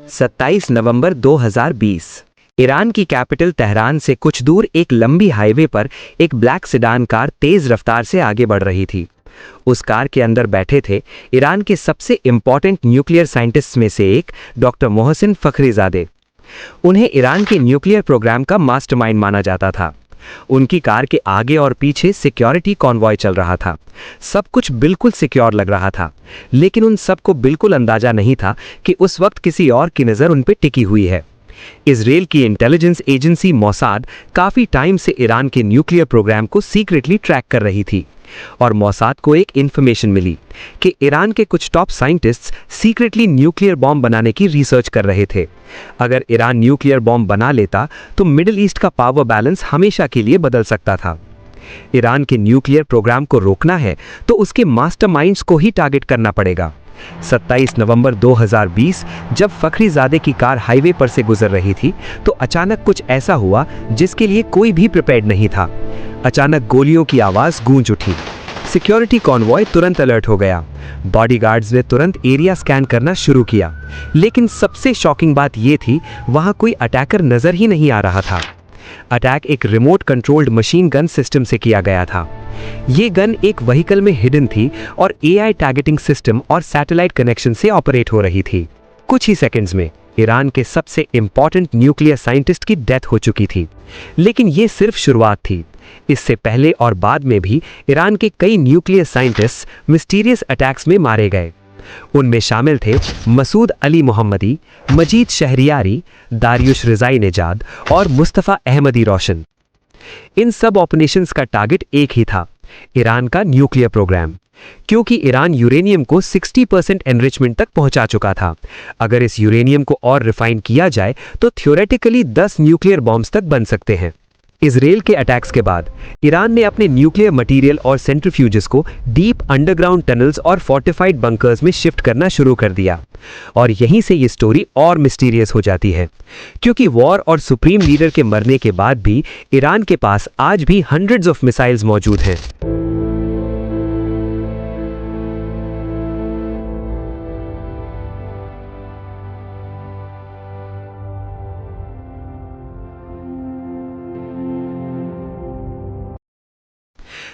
27 नवंबर 2020 Iran की capital Tehran से कुछ दूर एक लंबी हाईवे पर एक ब्लैक सेडान कार तेज रफ्तार से आगे बढ़ रही थी। उस कार के अंदर बैठे थे ईरान के सबसे इंपॉर्टेंट न्यूक्लियर साइंटिस्ट्स में से एक डॉक्टर मोहसिन फखरीजादे। उन्हें ईरान के न्यूक्लियर प्रोग्राम का मास्टरमाइंड माना जाता था। उनकी कार के आगे और पीछे सिक्योरिटी कॉन्वॉय चल रहा था। सब कुछ बिल्कुल सिक्योर लग रहा था, लेकिन उन सबको बिल्कुल अंदाजा नहीं था कि उस वक्त किसी और की नज़र उन पर टिकी हुई है। इजराइल की इंटेलिजेंस एजेंसी मोसाद काफ़ी टाइम से ईरान के न्यूक्लियर प्रोग्राम को सीक्रेटली ट्रैक कर रही थी, और मोसाद को एक इन्फॉर्मेशन मिली कि ईरान के कुछ top scientists secretly nuclear bomb बनाने की रिसर्च कर रहे थे। अगर ईरान न्यूक्लियर बॉम्ब बना लेता तो मिडिल ईस्ट का पावर बैलेंस हमेशा के लिए बदल सकता था। ईरान के न्यूक्लियर प्रोग्राम को रोकना है तो उसके मास्टरमाइंड्स को ही टारगेट करना पड़ेगा। 27 नवंबर 2020 जब फखरीजादे की कार हाईवे पर से गुजर रही थी तो अचानक कुछ ऐसा हुआ जिसके लिए कोई भी प्रिपेयर्ड नहीं था। अचानक गोलियों की आवाज गूंज उठी। सिक्योरिटी कॉन्वॉय तुरंत अलर्ट हो गया। बॉडीगार्ड्स ने तुरंत एरिया स्कैन करना शुरू किया, लेकिन सबसे शॉकिंग बात यह थी वहां कोई अटैकर नजर ही नहीं आ रहा था। अटैक एक remote controlled machine gun system से किया गया था। ये गन एक व्हीकल में हिडन थी और एआई टारगेटिंग सिस्टम और सैटेलाइट कनेक्शन से ऑपरेट हो रही थी। कुछ ही सेकंड्स में ईरान के सबसे इंपॉर्टेंट न्यूक्लियर साइंटिस्ट की डेथ हो चुकी थी। लेकिन ये सिर्फ शुरुआत थी। इससे पहले और बाद में भी ईरान के कई न्यूक्लियर साइंटिस्ट मिस्टीरियस अटैक्स में मारे गए। उनमें शामिल थे मसूद अली मोहम्मदी, मजीद शहरियारी, दारियुश रिजाई नेजाद और मुस्तफ़ा अहमदी रोशन। इन सब ऑपरेशंस का टारगेट एक ही था, ईरान का न्यूक्लियर प्रोग्राम, क्योंकि ईरान यूरेनियम को 60% एनरिचमेंट तक पहुंचा चुका था। अगर इस यूरेनियम को और रिफाइन किया जाए तो थ्योरेटिकली 10 न्यूक्लियर बॉम्ब्स तक बन सकते हैं। इजराइल के अटैक्स के बाद ईरान ने अपने न्यूक्लियर मटेरियल और सेंट्रीफ्यूजेस को डीप अंडरग्राउंड टनल्स और फोर्टिफाइड बंकर्स में शिफ्ट करना शुरू कर दिया। और यहीं से ये स्टोरी और मिस्टीरियस हो जाती है, क्योंकि वॉर और सुप्रीम लीडर के मरने के बाद भी ईरान के पास आज भी हंड्रेड्स ऑफ मिसाइल्स मौजूद हैं।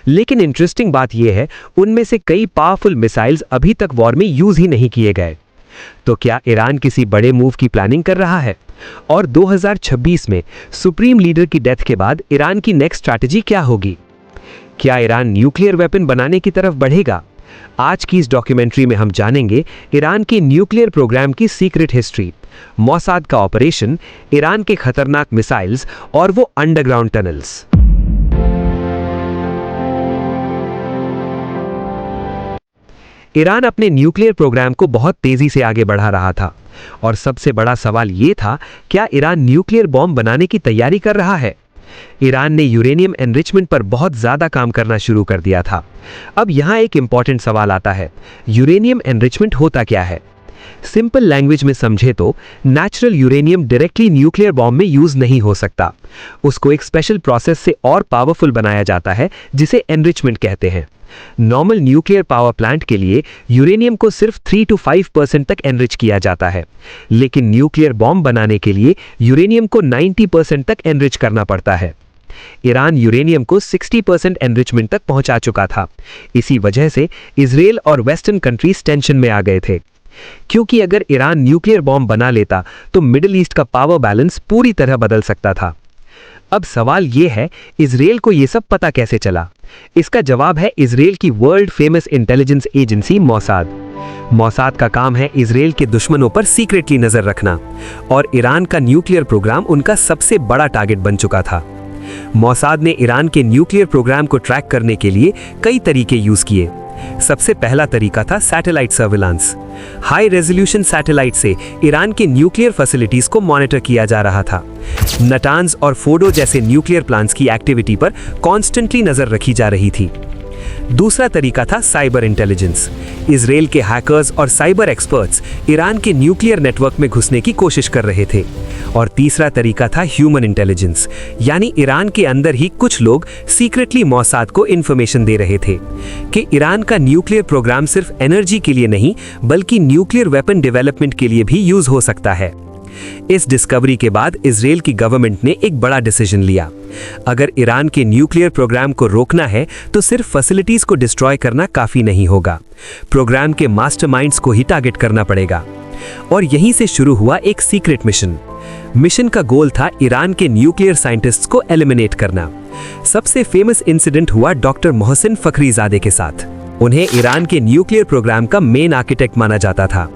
लेकिन इंटरेस्टिंग बात यह है, उनमें से कई पावरफुल मिसाइल्स अभी तक वॉर में यूज ही नहीं किए गए। तो क्या ईरान किसी बड़े मूव की प्लानिंग कर रहा है? और 2026 में सुप्रीम लीडर की डेथ के बाद ईरान की नेक्स्ट स्ट्रैटेजी क्या होगी? क्या ईरान न्यूक्लियर वेपन बनाने की तरफ बढ़ेगा? आज की इस डॉक्यूमेंट्री में हम जानेंगे ईरान के न्यूक्लियर प्रोग्राम की सीक्रेट हिस्ट्री, मोसाद का ऑपरेशन, ईरान के खतरनाक मिसाइल्स और वो अंडरग्राउंड टनल्स। ईरान अपने न्यूक्लियर प्रोग्राम को बहुत तेजी से आगे बढ़ा रहा था, और सबसे बड़ा सवाल यह था, क्या ईरान न्यूक्लियर बॉम्ब बनाने की तैयारी कर रहा है? ईरान ने यूरेनियम एनरिचमेंट पर बहुत ज्यादा काम करना शुरू कर दिया था। अब यहां एक इंपॉर्टेंट सवाल आता है, यूरेनियम एनरिचमेंट होता क्या है? सिंपल लैंग्वेज में समझे तो natural uranium directly nuclear bomb में यूज नहीं हो सकता। उसको एक स्पेशल प्रोसेस से और पावरफुल बनाया जाता है, जिसे एनरिचमेंट कहते हैं। नॉर्मल न्यूक्लियर पावर प्लांट के लिए यूरेनियम को सिर्फ 3 to 5% तक एनरिच किया जाता है, लेकिन न्यूक्लियर बॉम्ब बनाने के लिए यूरेनियम को 90% तक एनरिच करना पड़ता है। ईरान यूरेनियम को 60% एनरिचमेंट तक पहुंचा चुका था। इसी वजह से इजराइल और वेस्टर्न कंट्रीज टेंशन में आ गए थे, क्योंकि अगर ईरान न्यूक्लियर बॉम्ब बना लेता तो मिडिल ईस्ट का पावर बैलेंस पूरी तरह बदल सकता था। अब सवाल यह है, इजराइल को यह सब पता कैसे चला? इसका जवाब है इजराइल की world famous intelligence agency Mossad. Mossad का काम है इजराइल के दुश्मनों पर सीक्रेटली नजर रखना, और ईरान का न्यूक्लियर प्रोग्राम उनका सबसे बड़ा टारगेट बन चुका था। मोसाद ने ईरान के न्यूक्लियर प्रोग्राम को ट्रैक करने के लिए कई तरीके यूज किए। सबसे पहला तरीका था satellite surveillance. High resolution satellite से ईरान के न्यूक्लियर फैसिलिटीज को मॉनिटर किया जा रहा था। नटांज और फोडो जैसे न्यूक्लियर प्लांट्स की एक्टिविटी पर कॉन्स्टेंटली नजर रखी जा रही थी। दूसरा तरीका था साइबर इंटेलिजेंस। इजराइल के हैकर्स और साइबर एक्सपर्ट्स ईरान के न्यूक्लियर नेटवर्क में घुसने की कोशिश कर रहे थे। और तीसरा तरीका था ह्यूमन इंटेलिजेंस, यानी ईरान के अंदर ही कुछ लोग सीक्रेटली मोसाद को इन्फॉर्मेशन दे रहे थे कि ईरान का न्यूक्लियर प्रोग्राम सिर्फ एनर्जी के लिए नहीं बल्कि न्यूक्लियर वेपन डेवलपमेंट के लिए भी यूज हो सकता है। इस डिस्कवरी के बाद इजराइल की गवर्नमेंट ने एक बड़ा डिसीजन लिया। अगर ईरान के न्यूक्लियर प्रोग्राम को रोकना है तो सिर्फ फैसिलिटीज को डिस्ट्रॉय करना काफी नहीं होगा, प्रोग्राम के मास्टरमाइंड्स को ही टारगेट करना पड़ेगा। और यहीं से शुरू हुआ एक सीक्रेट मिशन का गोल था ईरान के न्यूक्लियर साइंटिस्ट्स को एलिमिनेट करना। सबसे फेमस इंसिडेंट हुआ डॉक्टर मोहसिन फखरीजादे के साथ। उन्हें ईरान के न्यूक्लियर प्रोग्राम का मेन आर्किटेक्ट माना जाता था।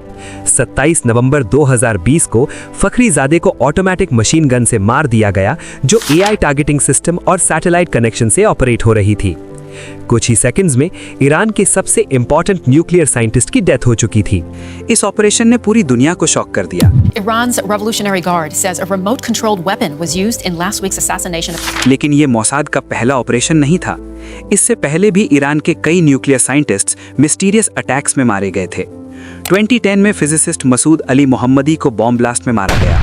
27 नवंबर 2020 को फखरीजादे को ऑटोमेटिक मशीन गन से मार दिया गया, जो एआई टारगेटिंग सिस्टम और सैटेलाइट कनेक्शन से ऑपरेट हो रही थी। कुछ ही सेकंड्स में ईरान के सबसे इंपॉर्टेंट न्यूक्लियर साइंटिस्ट की डेथ हो चुकी थी। इस ऑपरेशन ने पूरी दुनिया को शॉक कर दिया। Iran's Revolutionary Guard says a remote-controlled weapon was used in last week's assassination of... लेकिन ये मोसाद का पहला ऑपरेशन नहीं था। इससे पहले भी ईरान के कई न्यूक्लियर साइंटिस्ट्स मिस्टीरियस अटैक्स में मारे गए थे। 2010 में फिजिसिस्ट मसूद अली मोहम्मदी को बॉम्ब ब्लास्ट में मारा गया।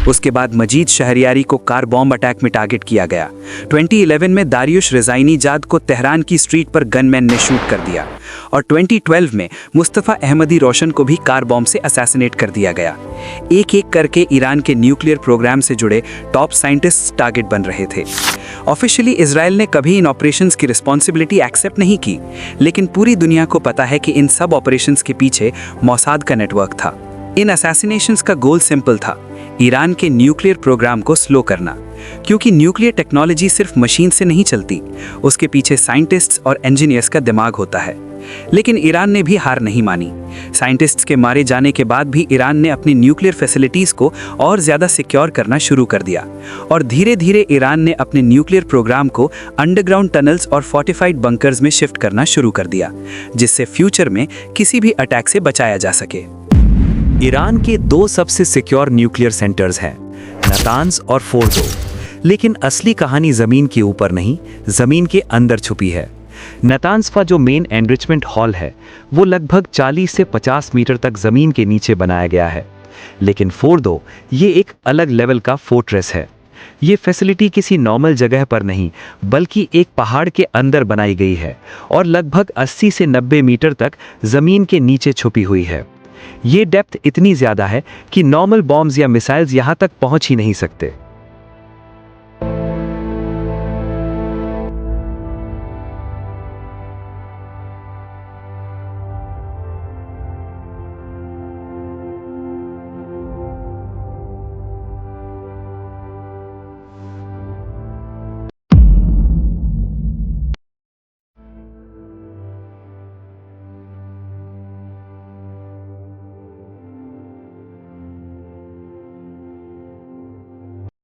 उसके बाद मजीद शहरियारी को कार बॉम्ब अटैक में टारगेट किया गया। 2011 में दारियुश रज़ाइनी जाद को तेहरान की स्ट्रीट पर गनमैन ने शूट कर दिया। और 2012 में मुस्तफ़ा अहमदी रोशन को भी कार बॉम्ब से असैसिनेट कर दिया गया। एक एक करके ईरान के न्यूक्लियर प्रोग्राम से जुड़े टॉप साइंटिस्ट टारगेट बन रहे थे। ऑफिशियली इजराइल ने कभी इन ऑपरेशंस की रिस्पॉन्सिबिलिटी एक्सेप्ट नहीं की, लेकिन पूरी दुनिया को पता है कि इन सब ऑपरेशंस के पीछे मोसाद का नेटवर्क था। इन असैसिनेशंस का गोल सिंपल था, ईरान के न्यूक्लियर प्रोग्राम को स्लो करना। क्योंकि न्यूक्लियर टेक्नोलॉजी सिर्फ मशीन से नहीं चलती, उसके पीछे साइंटिस्ट्स और इंजीनियर्स का दिमाग होता है। लेकिन ईरान ने भी हार नहीं मानी। साइंटिस्ट्स के मारे जाने के बाद भी ईरान ने अपनी न्यूक्लियर फैसिलिटीज़ को और ज़्यादा सिक्योर करना शुरू कर दिया। और धीरे धीरे ईरान ने अपने न्यूक्लियर प्रोग्राम को अंडरग्राउंड टनल्स और फोर्टिफाइड बंकर्स में शिफ्ट करना शुरू कर दिया, जिससे फ्यूचर में किसी भी अटैक से बचाया जा सके। ईरान के दो सबसे सिक्योर न्यूक्लियर सेंटर्स हैं, नातान्स और फोर्दो। लेकिन असली कहानी जमीन के ऊपर नहीं, जमीन के अंदर छुपी है। नातान्स का जो मेन एनरिचमेंट हॉल है वो लगभग 40 से 50 मीटर तक जमीन के नीचे बनाया गया है। लेकिन फोर्दो ये एक अलग लेवल का फोर्ट्रेस है। ये फैसिलिटी किसी नॉर्मल जगह पर नहीं बल्कि एक पहाड़ के अंदर बनाई गई है और लगभग 80 से 90 मीटर तक जमीन के नीचे छुपी हुई है। ये डेप्थ इतनी ज्यादा है कि नॉर्मल बॉम्ब्स या मिसाइल्स यहां तक पहुंच ही नहीं सकते।